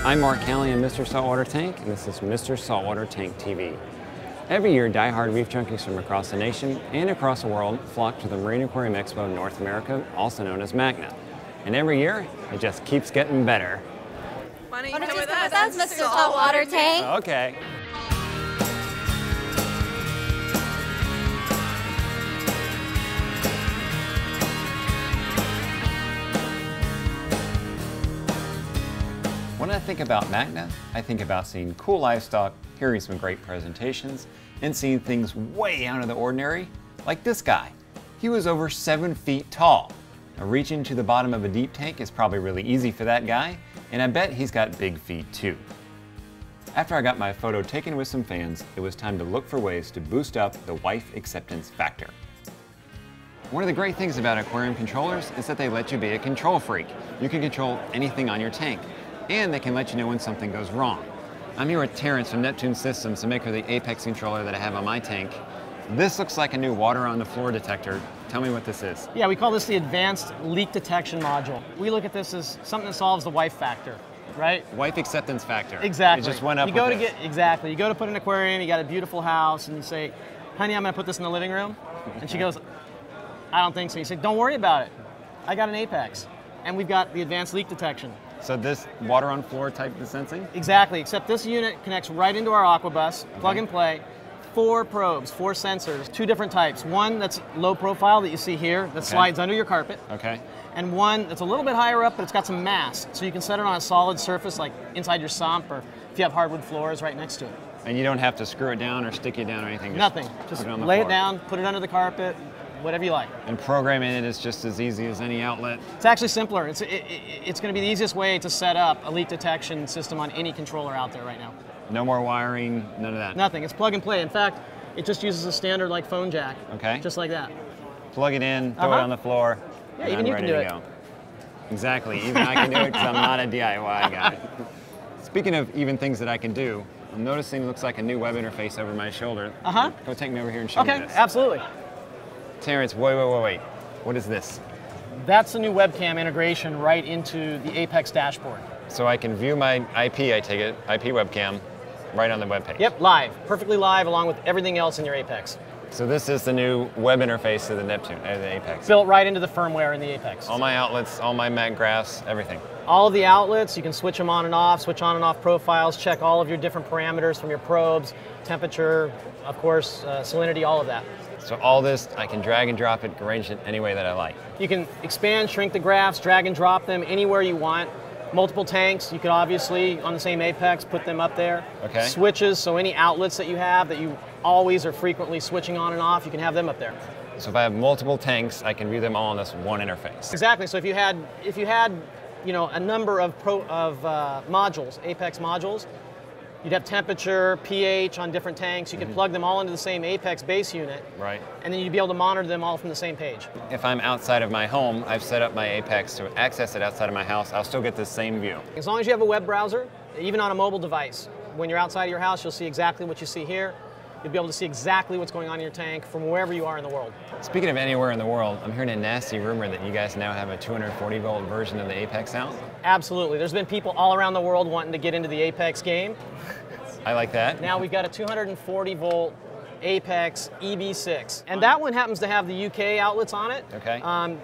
I'm Mark Calley in Mr. Saltwater Tank, and this is Mr. Saltwater Tank TV. Every year, die-hard reef junkies from across the nation and across the world flock to the Marine Aquarium Expo of North America, also known as MACNA. And every year, it just keeps getting better. Why don't you come with us, Mr. Saltwater Tank? Okay. When I think about MACNA, I think about seeing cool livestock, hearing some great presentations, and seeing things way out of the ordinary, like this guy. He was over 7 feet tall. Now, reaching to the bottom of a deep tank is probably really easy for that guy, and I bet he's got big feet too. After I got my photo taken with some fans, it was time to look for ways to boost up the wife acceptance factor. One of the great things about aquarium controllers is that they let you be a control freak. You can control anything on your tank, and they can let you know when something goes wrong. I'm here with Terrence from Neptune Systems, the maker of the Apex controller that I have on my tank. This looks like a new water on the floor detector. Tell me what this is. Yeah, we call this the Advanced Leak Detection Module. We look at this as something that solves the wife factor, right? Wife acceptance factor. Exactly. It just went up you go with to get Exactly. You go to put an aquarium, you got a beautiful house, and you say, honey, I'm gonna put this in the living room. And she goes, I don't think so. You say, don't worry about it. I got an Apex. And we've got the Advanced Leak Detection. So this water on floor type of sensing? Exactly, except this unit connects right into our Aquabus, plug and play. 4 probes, 4 sensors, 2 different types. One that's low profile that you see here that slides under your carpet. Okay. And one that's a little bit higher up, but it's got some mass. So you can set it on a solid surface like inside your sump, or if you have hardwood floors, right next to it. And you don't have to screw it down or stick it down or anything? Nothing. Just lay it down, put it under the carpet, whatever you like. And programming it is just as easy as any outlet? It's actually simpler. It's going to be the easiest way to set up a leak detection system on any controller out there right now. No more wiring, none of that? Nothing. It's plug and play. In fact, it just uses a standard like phone jack. Okay. Just like that. Plug it in, throw it on the floor, yeah, and even I'm ready to go. Exactly. Even I can do it because I'm not a DIY guy. Speaking of even things that I can do, I'm noticing it looks like a new web interface over my shoulder. Go take me over here and show me this. Okay, absolutely. Terrence, wait. What is this? That's the new webcam integration right into the Apex dashboard. So I can view my IP, I take it, IP webcam, right on the webpage. Yep, live. Perfectly live along with everything else in your Apex. So this is the new web interface to the Neptune, the Apex. Built right into the firmware in the Apex. All my outlets, all my MAC graphs, everything. All of the outlets, you can switch them on and off, switch on and off profiles, check all of your different parameters from your probes, temperature, of course, salinity, all of that. So all this, I can drag and drop it, arrange it any way that I like. You can expand, shrink the graphs, drag and drop them anywhere you want. Multiple tanks, you could obviously, on the same Apex, put them up there. Okay. Switches, so any outlets that you have that you always are frequently switching on and off, you can have them up there. So if I have multiple tanks, I can view them all on this one interface. Exactly, so if you had a number of modules, Apex modules, you'd have temperature, pH on different tanks. You could plug them all into the same Apex base unit. Right. And then you'd be able to monitor them all from the same page. If I'm outside of my home, I've set up my Apex to access it outside of my house. I'll still get the same view. As long as you have a web browser, even on a mobile device, when you're outside of your house, you'll see exactly what you see here. You'll be able to see exactly what's going on in your tank from wherever you are in the world. Speaking of anywhere in the world, I'm hearing a nasty rumor that you guys now have a 240 volt version of the Apex out. Absolutely. There's been people all around the world wanting to get into the Apex game. I like that. Now we've got a 240 volt Apex EB6. And that one happens to have the UK outlets on it. Okay.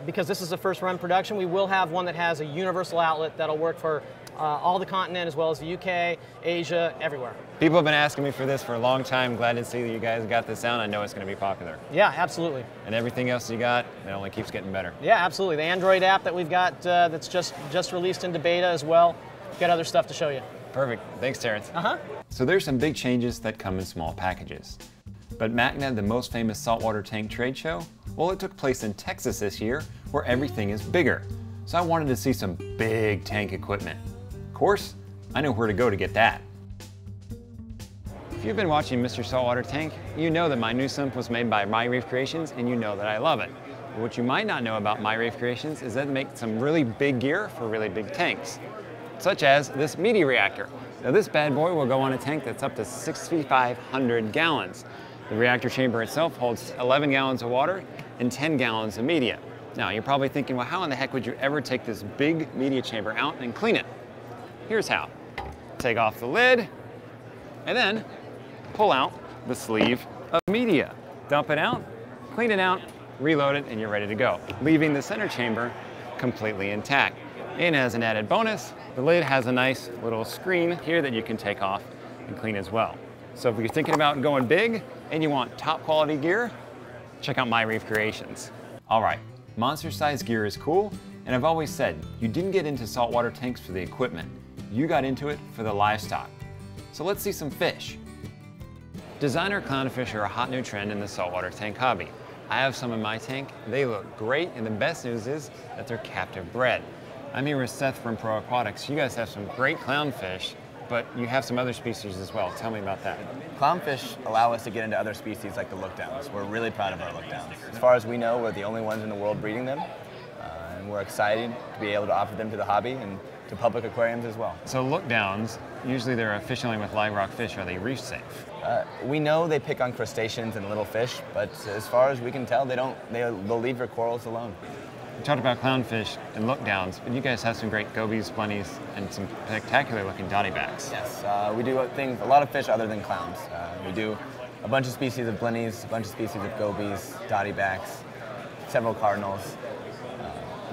Because this is a first run production. We will have one that has a universal outlet that'll work for all the continent as well as the UK, Asia, everywhere. People have been asking me for this for a long time. Glad to see that you guys got this out. I know it's going to be popular. Yeah, absolutely. And everything else you got, it only keeps getting better. Yeah, absolutely. The Android app that we've got that's just released into beta as well. We've got other stuff to show you. Perfect. Thanks, Terrence. So there's some big changes that come in small packages. But MACNA, the most famous saltwater tank trade show, well, it took place in Texas this year, where everything is bigger. So I wanted to see some big tank equipment. Of course, I know where to go to get that. If you've been watching Mr. Saltwater Tank, you know that my new sump was made by Reef Creations, and you know that I love it. But what you might not know about Reef Creations is that they make some really big gear for really big tanks, such as this media reactor. Now this bad boy will go on a tank that's up to 6,500 gallons. The reactor chamber itself holds 11 gallons of water and 10 gallons of media. Now you're probably thinking, well, how in the heck would you ever take this big media chamber out and clean it? Here's how. take off the lid, and then pull out the sleeve of media. Dump it out, clean it out, reload it, and you're ready to go, leaving the center chamber completely intact. And as an added bonus, the lid has a nice little screen here that you can take off and clean as well. So if you're thinking about going big and you want top quality gear, check out my Reef Creations. All right, monster size gear is cool, and I've always said, you didn't get into saltwater tanks for the equipment, you got into it for the livestock. So let's see some fish. Designer clownfish are a hot new trend in the saltwater tank hobby. I have some in my tank, they look great, and the best news is that they're captive bred. I'm here with Seth from Pro Aquatics. You guys have some great clownfish, but you have some other species as well. Tell me about that. Clownfish allow us to get into other species like the lookdowns. We're really proud of our lookdowns. As far as we know, we're the only ones in the world breeding them, and we're excited to be able to offer them to the hobby and to public aquariums as well. So lookdowns, usually they're a fish only with live rock fish. Are they reef safe? We know they pick on crustaceans and little fish, but as far as we can tell, they'll leave their corals alone. We talked about clownfish and lookdowns, but you guys have some great gobies, blennies, and some spectacular looking dotty backs. Yes, we do a lot of fish other than clowns. We do a bunch of species of blennies, a bunch of species of gobies, dotty backs, several cardinals.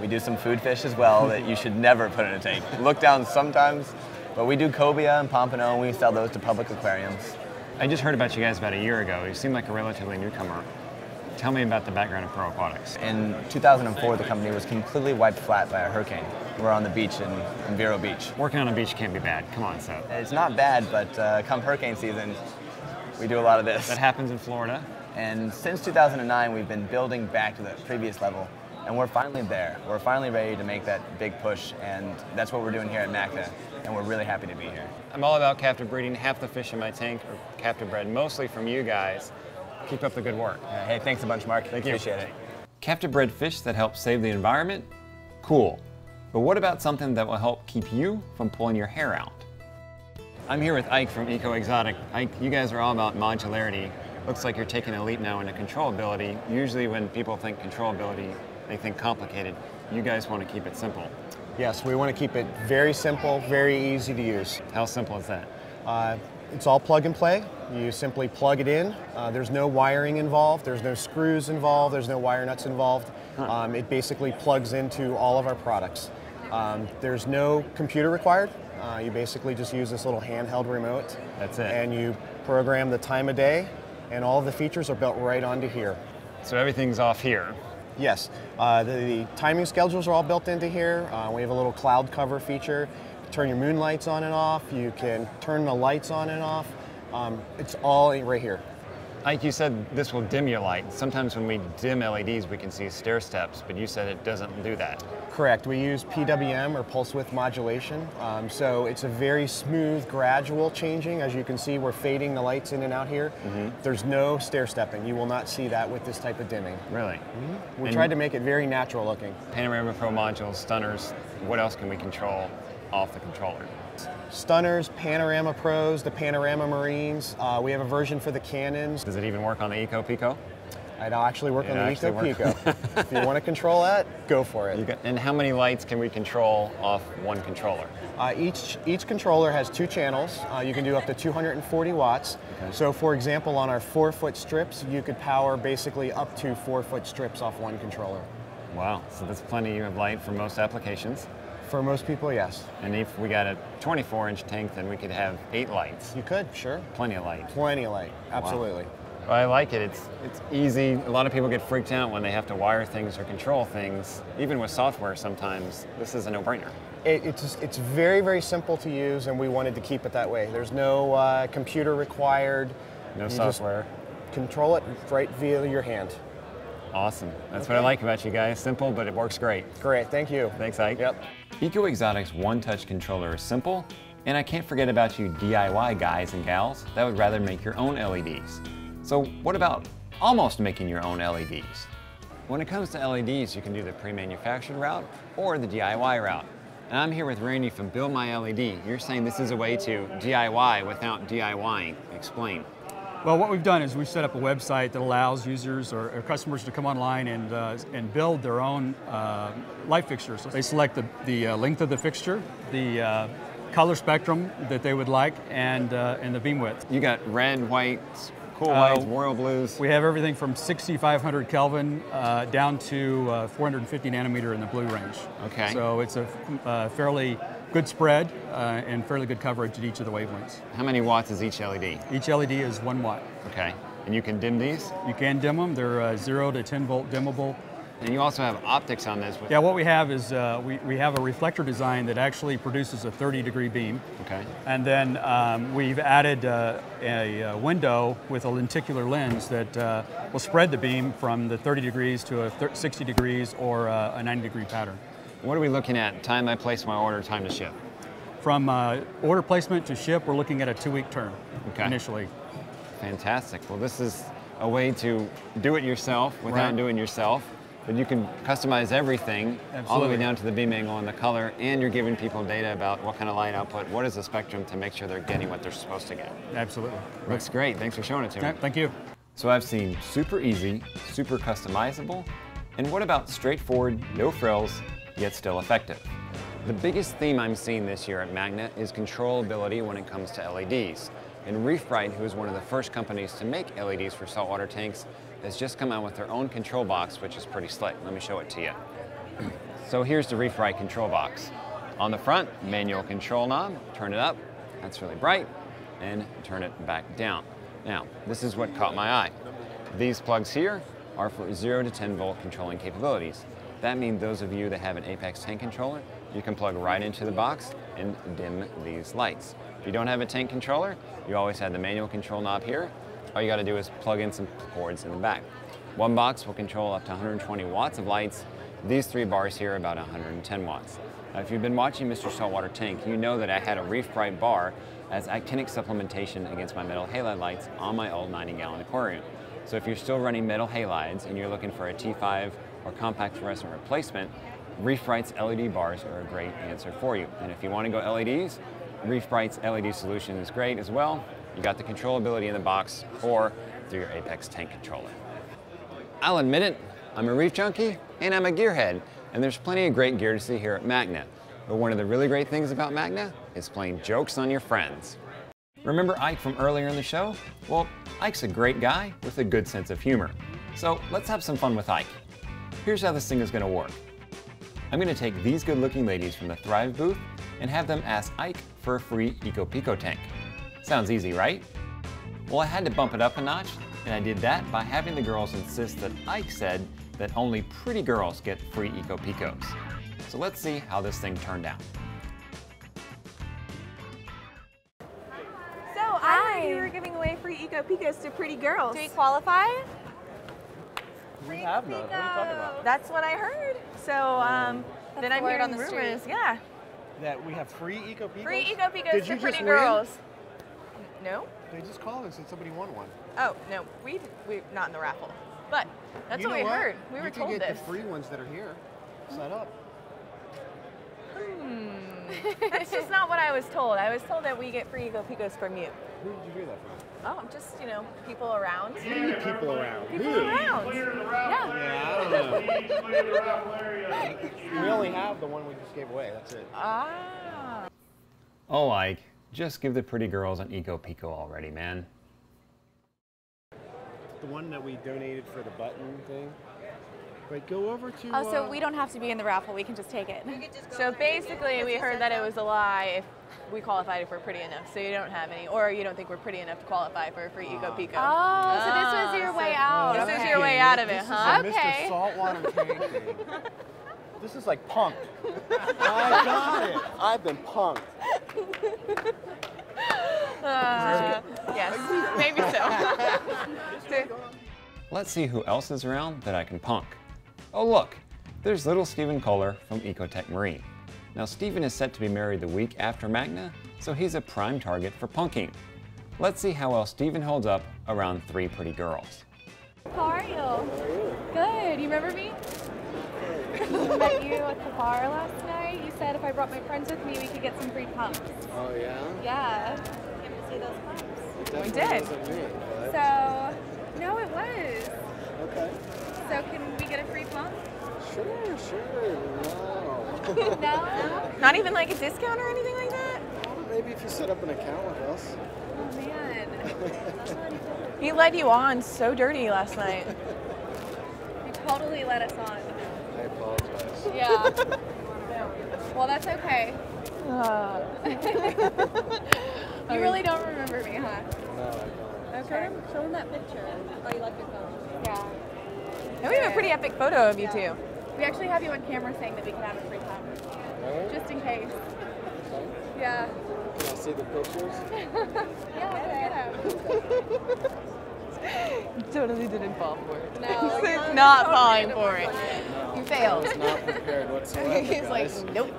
We do some food fish as well that you should never put in a tank. Lookdowns sometimes, but we do cobia and pompano, and we sell those to public aquariums. I just heard about you guys about a year ago. You seem like a relatively newcomer. Tell me about the background of Pro Aquatics. In 2004, the company was completely wiped flat by a hurricane. We're on the beach in Vero Beach. Working on a beach can't be bad. Come on, Seth. It's not bad, but come hurricane season, we do a lot of this. That happens in Florida. And since 2009, we've been building back to the previous level, and we're finally there. We're finally ready to make that big push, and that's what we're doing here at MACNA, and we're really happy to be here. I'm all about captive breeding. Half the fish in my tank are captive bred, mostly from you guys. Keep up the good work. Hey, thanks a bunch, Mark. Thank you. Appreciate it. Captive bred fish that help save the environment? Cool. But what about something that will help keep you from pulling your hair out? I'm here with Ike from Eco Exotic. Ike, you guys are all about modularity. Looks like you're taking a leap now into controllability. Usually when people think controllability, they think complicated. You guys want to keep it simple. Yes, we want to keep it very simple, very easy to use. How simple is that? It's all plug and play. You simply plug it in. There's no wiring involved. There's no screws involved. There's no wire nuts involved. It basically plugs into all of our products. There's no computer required. You basically just use this little handheld remote. That's it. And you program the time of day, and all of the features are built right onto here. So everything's off here. Yes, the timing schedules are all built into here. We have a little cloud cover feature. Turn your moon lights on and off. You can turn the lights on and off. It's all right here. Ike, you said this will dim your light. Sometimes when we dim LEDs, we can see stair steps, but you said it doesn't do that. Correct. We use PWM, or pulse width modulation. So it's a very smooth, gradual changing. As you can see, we're fading the lights in and out here. There's no stair stepping. You will not see that with this type of dimming. Really? We tried to make it very natural looking. Panorama Pro modules, stunners, what else can we control off the controller? Stunners, Panorama Pros, the Panorama Marines. We have a version for the Canons. Does it even work on the Eco Pico? I'd actually work on the Eco Pico. If you want to control that, go for it. And how many lights can we control off one controller? Each controller has 2 channels. You can do up to 240 watts. Okay. So for example, on our 4-foot strips, you could power basically up to 4-foot strips off one controller. Wow, so that's plenty of light for most applications. For most people, yes. And if we got a 24-inch tank, then we could have 8 lights. You could, sure. Plenty of light. Plenty of light, absolutely. Wow. Well, I like it. It's easy. A lot of people get freaked out when they have to wire things or control things. Even with software sometimes, this is a no-brainer. It's very, very simple to use, and we wanted to keep it that way. There's no computer required. No software. Just control it right via your hand. Awesome. That's what I like about you guys. Simple, but it works great. Great, thank you. Thanks, Ike. Yep. Eco Exotic's one-touch controller is simple, and I can't forget about you DIY guys and gals that would rather make your own LEDs. So what about almost making your own LEDs? When it comes to LEDs, you can do the pre-manufactured route or the DIY route. And I'm here with Randy from Build My LED. You're saying this is a way to DIY without DIYing. Explain. Well, what we've done is we've set up a website that allows users or customers to come online and build their own light fixtures. So they select the length of the fixture, the color spectrum that they would like and the beam width. You got red, whites, cool whites, royal blues. We have everything from 6,500 Kelvin down to 450 nanometer in the blue range. Okay. So it's a fairly good spread and fairly good coverage at each of the wavelengths. How many watts is each LED? Each LED is 1 watt. Okay. And you can dim these? You can dim them. They're 0 to 10 volt dimmable. And you also have optics on this. Yeah, what we have is we have a reflector design that actually produces a 30-degree beam. Okay. And then we've added a window with a lenticular lens that will spread the beam from the 30 degrees to a 60 degrees or a 90-degree pattern. What are we looking at? Time I place my order, time to ship? From order placement to ship, we're looking at a 2-week turn initially. Fantastic. Well, this is a way to do it yourself without doing it yourself. But you can customize everything all the way down to the beam angle and the color, and you're giving people data about what kind of light output, what is the spectrum to make sure they're getting what they're supposed to get. Absolutely. Looks great. Thanks for showing it to me. Thank you. So I've seen super easy, super customizable, and what about straightforward, no frills, yet still effective? The biggest theme I'm seeing this year at MACNA is controllability when it comes to LEDs. And ReefRite, who is one of the first companies to make LEDs for saltwater tanks, has just come out with their own control box, which is pretty slick. Let me show it to you. So here's the ReefRite Control Box. On the front, manual control knob, turn it up, that's really bright, and turn it back down. Now, this is what caught my eye. These plugs here are for 0 to 10 volt controlling capabilities. That means those of you that have an Apex tank controller, you can plug right into the box and dim these lights. If you don't have a tank controller, you always have the manual control knob here. All you gotta do is plug in some cords in the back. One box will control up to 120 watts of lights. These 3 bars here are about 110 watts. Now, if you've been watching Mr. Saltwater Tank, you know that I had a ReefRite bar as actinic supplementation against my metal halide lights on my old 90-gallon aquarium. So if you're still running metal halides and you're looking for a T5 or compact fluorescent replacement, ReefRite's LED bars are a great answer for you. And if you want to go LEDs, ReefRite's LED solution is great as well. You got the controllability in the box or through your Apex tank controller. I'll admit it, I'm a reef junkie and I'm a gearhead, and there's plenty of great gear to see here at MACNA. But one of the really great things about MACNA is playing jokes on your friends. Remember Ike from earlier in the show? Well, Ike's a great guy with a good sense of humor. So let's have some fun with Ike. Here's how this thing is going to work. I'm going to take these good-looking ladies from the Thrive booth and have them ask Ike for a free EcoPico tank. Sounds easy, right? Well, I had to bump it up a notch, and I did that by having the girls insist that Ike said that only pretty girls get free EcoPicos. So let's see how this thing turned out. So I heard you were giving away free EcoPicos to pretty girls. Do we qualify? We have none. What are you talking about? That's what I heard. So then I'm the word hearing on the rumors. street. Yeah. That we have free EcoPicos? Free EcoPicos Did to you pretty just girls. No? They just called and said somebody won one. Oh, no. We not in the raffle. But that's You what know we heard. We were you told can get this. the free ones that are here set up. That's just not what I was told. I was told that we get free EcoPicos from you. Who did you hear that from? Oh, just, people around. What do you mean people around? People around. Yeah. Yeah, I don't know. We only have the one we just gave away, that's it. Ah. Oh, Ike, just give the pretty girls an EcoPico already, man. The one that we donated for the button thing. Wait, go over to... Oh, so we don't have to be in the raffle, we can just take it. So basically, we heard that it was a lie if we qualified if we're pretty enough. So you don't have any, or you don't think we're pretty enough to qualify for a free EcoPico. Oh, so this was your way out. This is your way out of it, This huh? is a Okay. Mr. Saltwater Tank thing. This is like punked. I got it. I've been punked. Yes, maybe so. Let's see who else is around that I can punk. Oh look, there's little Stephen Kohler from Ecotech Marine. Now Stephen is set to be married the week after MACNA, so he's a prime target for punking. Let's see how well Stephen holds up around 3 pretty girls. How are you? Good. You remember me? I met you at the bar last night. You said if I brought my friends with me, we could get some free pumps. Oh, yeah? Yeah. Came to see those pumps. We did. So, no, it was. Okay. So can we get a free pump? Sure. No. No? Not even like a discount or anything like that? Maybe if you set up an account with us. Oh man. He led you on so dirty last night. You totally let us on. I apologize. Yeah. Well, that's okay. You really don't remember me, huh? No, I don't. Okay. Show him that picture. Oh, you left your phone. Yeah. And we have a pretty epic photo of you two. We actually have you on camera saying that we can have a free time. Really? Just in case. Yeah. Can I see the pictures? Yeah, Totally didn't fall for it. No, He's you're not totally falling didn't for it. No. You failed. I was not prepared whatsoever, He's like, guys. nope.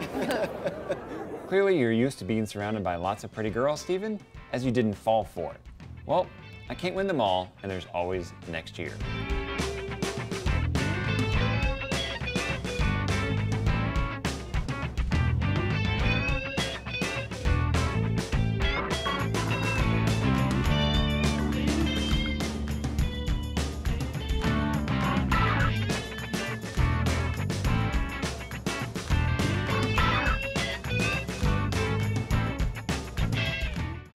Clearly you're used to being surrounded by lots of pretty girls, Stephen, as you didn't fall for it. Well, I can't win them all, and there's always next year.